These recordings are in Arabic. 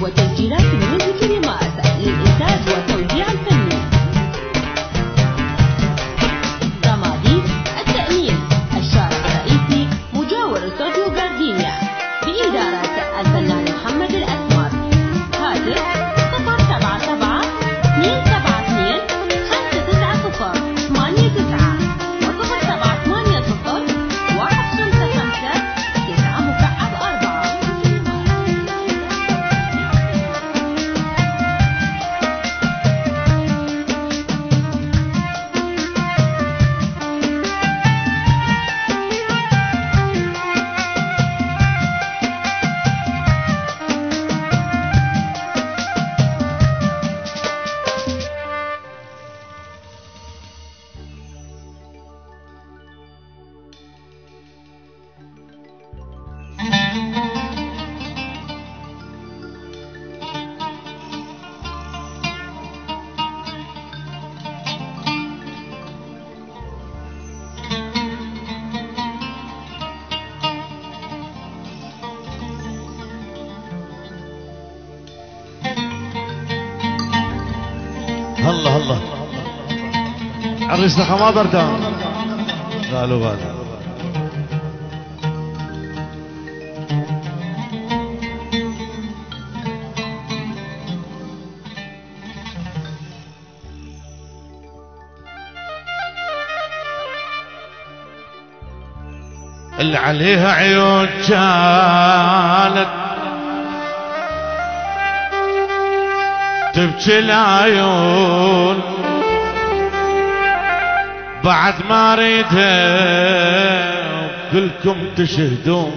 وتسجيلات ميوزك ريماس للإنتاج والتوزيع الفني. رمادي التأمين، الشارع الرئيسي مجاور استوديو جاردينيا، بإدارة الفنان محمد الأسمر. هاتف 077 272 590 89 و0780 155 9 4. الله الله عريسنا خماضر دام قالوا غالي اللي عليها عيون كانت تبكي العيون بعد ما اريدها كلكم تشهدون.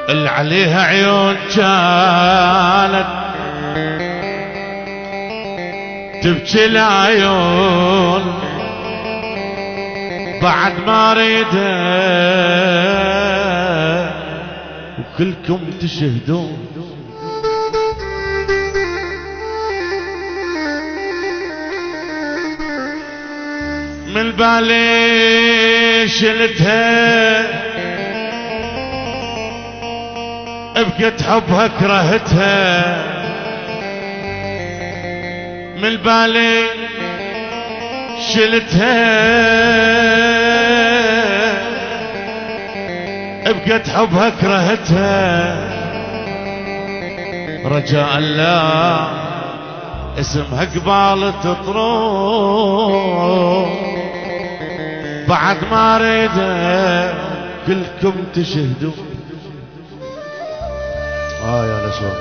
اللي عليها عيون كانت تبكي العيون بعد ما اريدها وكلكم تشهدون. من بالي شلتها بقيت حبها كرهتها. من بالي شلتها بقيت حبها كرهتها. رجاء لا اسمها قبال تطروح بعد ما اريدها كلكم تشهدوا. يا نسوان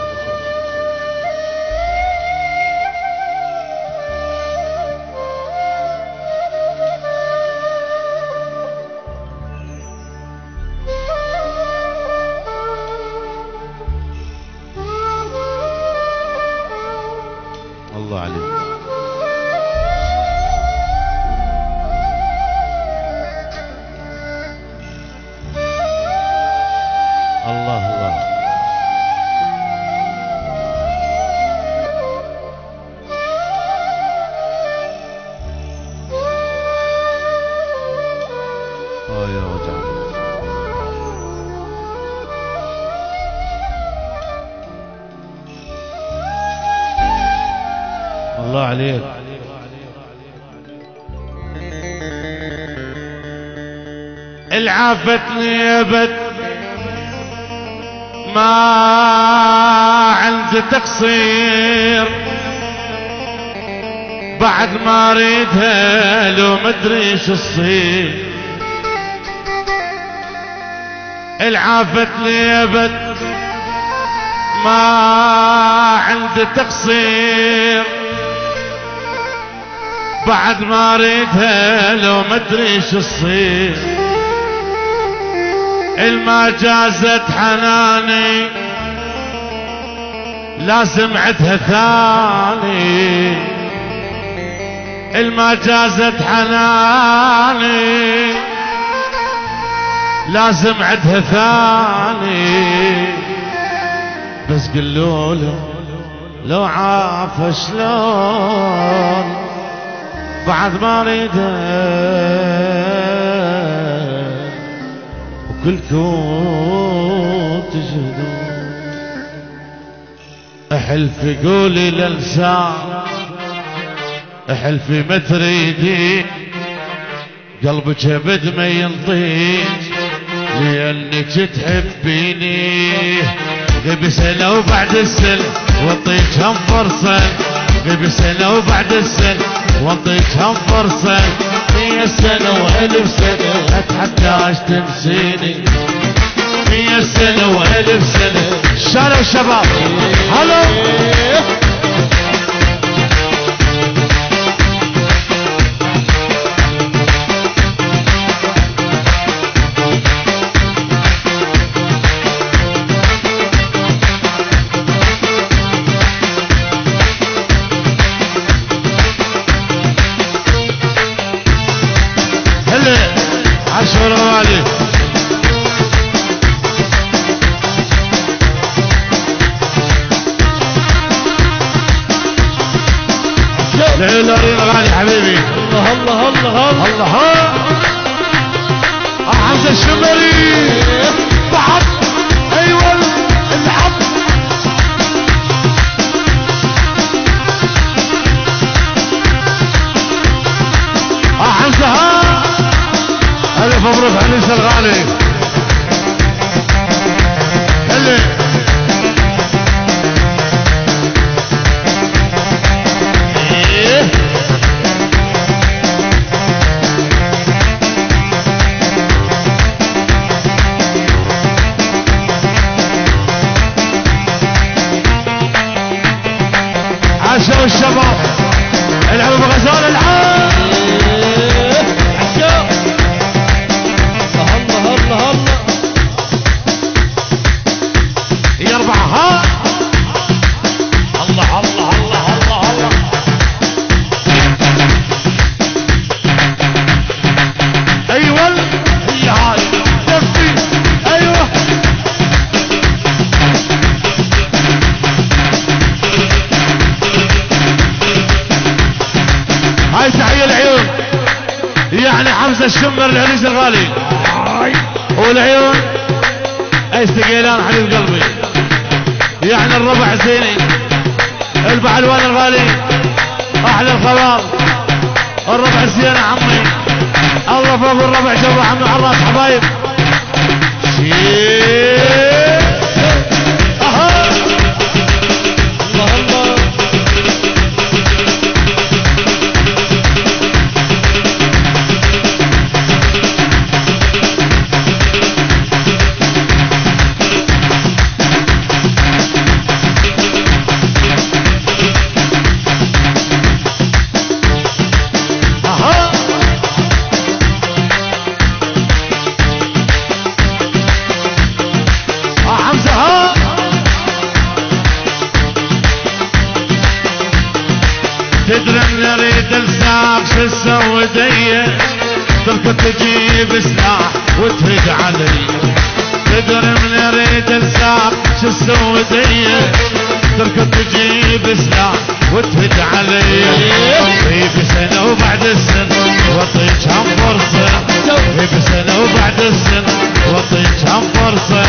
الله عليك. الله الله يا وجع. الله عليك. العافتني ابد ما عندي تقصير بعد ما اريدها لو مدري ايش تصير. العافتني ابد ما عندي تقصير بعد ما اريدها لو مدري ايش تصير. الما جازت حناني لازم عدها ثاني. الما جازت حناني لازم عدها ثاني. بس قلوله لو عاف شلون بعد ما اريدها كلكم تشهدون. احلف قولي للساع، احلفي ما تريدين قلبك ابد ما ينطيك لانك تحبيني. غيب سنة وبعد السنة وانطيك هم فرصة، غيب سنة وبعد السنة وانطيك هم فرصة. 100 سنة و1000 سنة اتحداش تنسيني، 100 سنة و1000 سنة. الشارع الشباب هلو عشرة غالي. ليلارين غالي حبيبي. الله الله الله الله الله. حمزة الشمري بعد. ايوه الحب. حمزة ها. ألف مبروك عنيس الغالي. اللي عاشوا الشباب العبوا بغزال العاب. يعني حمزة الشمر العريس الغالي والعيون استقيلان حبيب قلبي. يعني الربع زيني البعلوان الغالي احلى الخبر. الربع زين عمي الله فوق الربع جوا عمي على الراس حبايب. الله الله. تدري من اريد الساق شو اسوي ديه تركض تجيب سلاح وتهد علي. تدري من اريد الساق شو اسوي ديه تركض تجيب سلاح وتهد علي. غيب سنة وبعد السنة واعطيك هم فرصة، غيب سنة وبعد السنة واعطيك هم فرصة.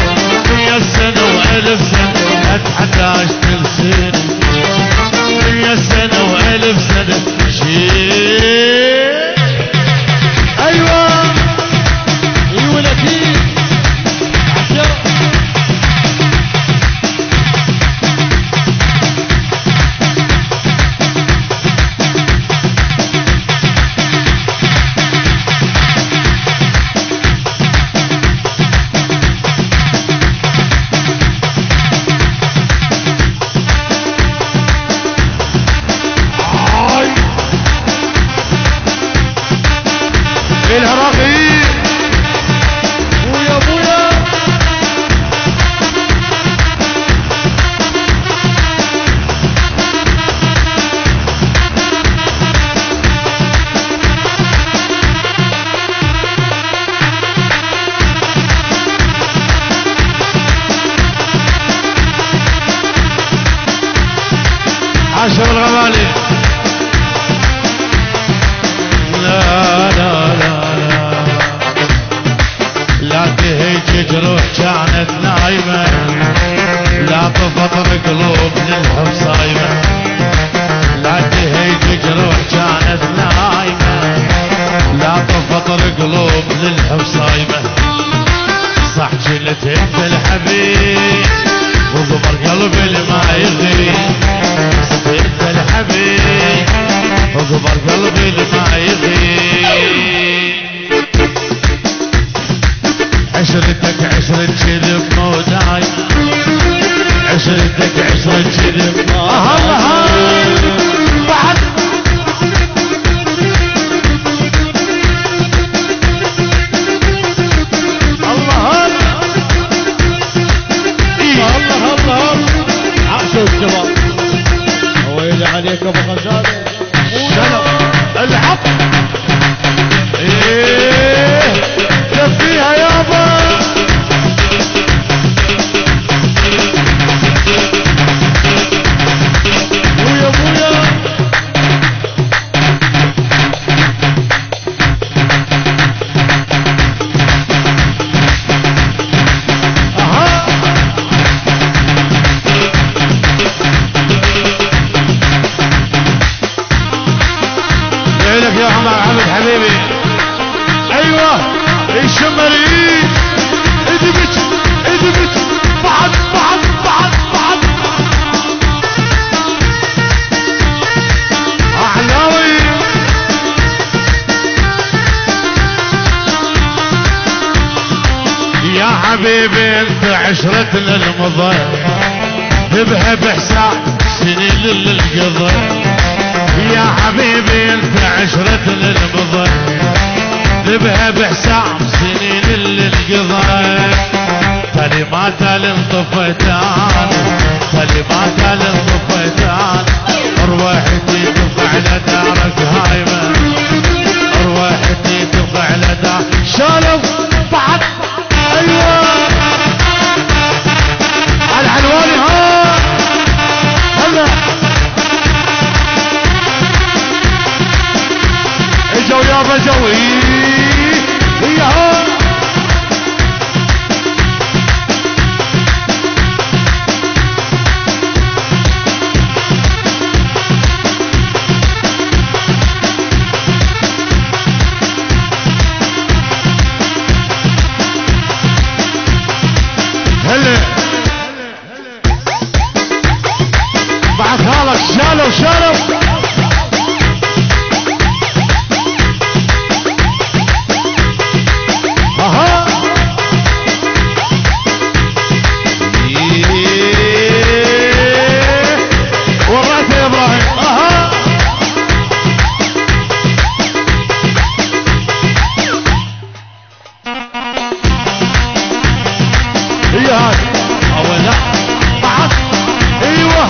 100 سنة و1000 سنة اتحداش تنسيني، 100 سنة و1000 سنة شيء. ايوه ايوه لطيف عشرة. هيج جروح كانت نايمة لا تفطر قلوب للحب صايمة لا تهيج جروح كانت نايمة لا تفطر قلوب للحب صايمة صح جلت انت الحبيب وقبر قلبي اللي ما يغيب صح انت الحبيب وقبر قلبي اللي ما يغيب عشرتك عشرة كذب مو دايم عشرتك عشرة كذب الله بعد الله الله الله عاشوا الشباب ويلي عليك ابو غزاله شنو العب ايه كفيها يابا بويا بويا اها ليلك يا عمر عبد حبيبي ايوه الشمالي ادبت ادبت بعد بعد بعد بعد احلاوي يا حبيبي انت عشرتنا المضى ذبها بحساب سنين للقضى يا حبيبي انت عشرتنا المضى ذبها بحساب سنين للقضى كلمات الانطفتان كلمات الانطفتان ارواحتي تبقى على دارك هايمه ارواحتي تبقى على دارك شالوا بعد ايوه الحلواني ها هلا اجوا يابا جوي ياها هلا بعد خالك شالوا شالوا اها وريته يا ابراهيم اها هي هذه اول لا بعد ايوه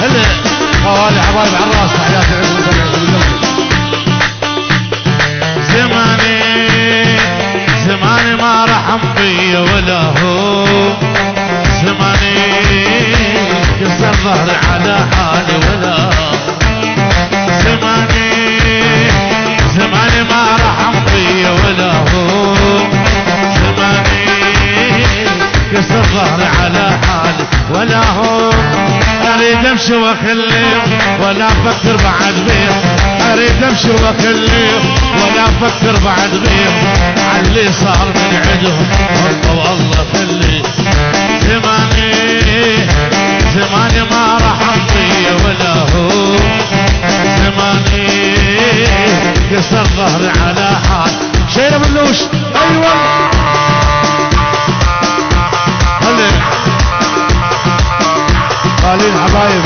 هلا حبايب على الراس تحياتي زماني زماني ما رحم بي ولا هو زماني كسر ظهري على حالي ولا زماني زماني ما رحم بي ولا هو زماني كسر ظهري على حالي ولا هو اريد امشي واخليه ولا افكر بعد بيه اريد امشي واخليه ولا افكر بعد بيه عاللي صار من عندهم الله والله خليه زماني زماني ما رحم بي ولا هو زماني كسر ظهري على حال شيله بلوش ايوه هلا قالين حبايب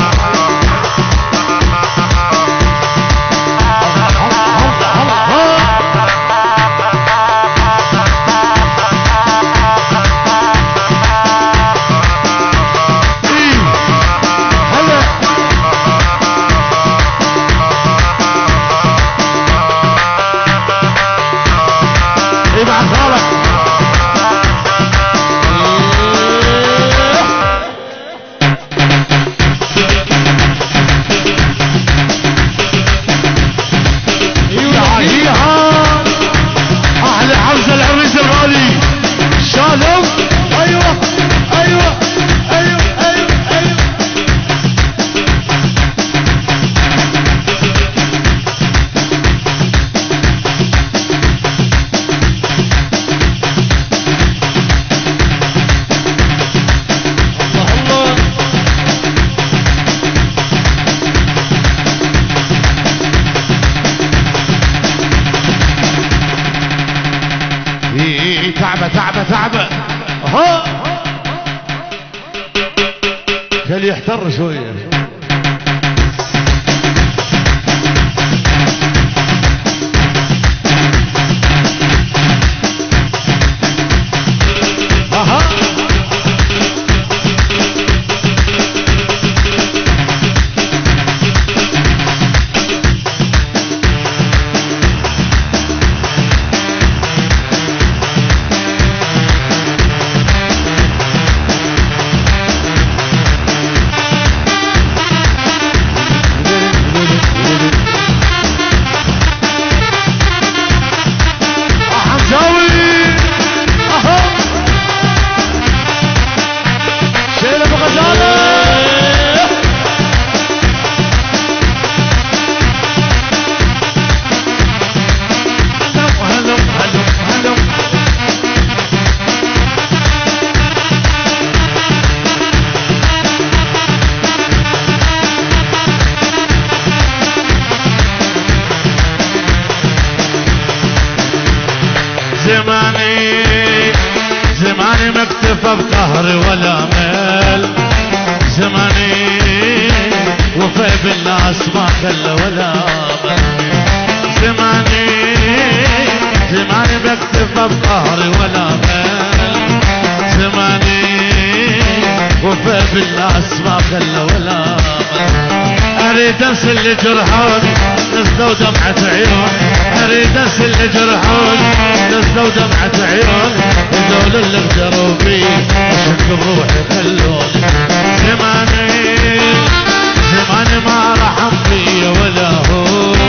تعبة تعبة تعبة اهو خليه يحتر شوية اها زماني ما اكتفى بقهر ولا مال زماني وفى بالناس ما خلى ولا مال زماني ما اكتفى بقهر ولا مال زماني وفى بالناس ما خلى ولا مال اريد انسى اللي جرحوني نزلوا دمعة عيون اريد انسى اللي جرحوني نزلوا دمعة عيون هذول اللي غدروا بي اشد بروحي خلوني زماني ما رحم بي ولا هو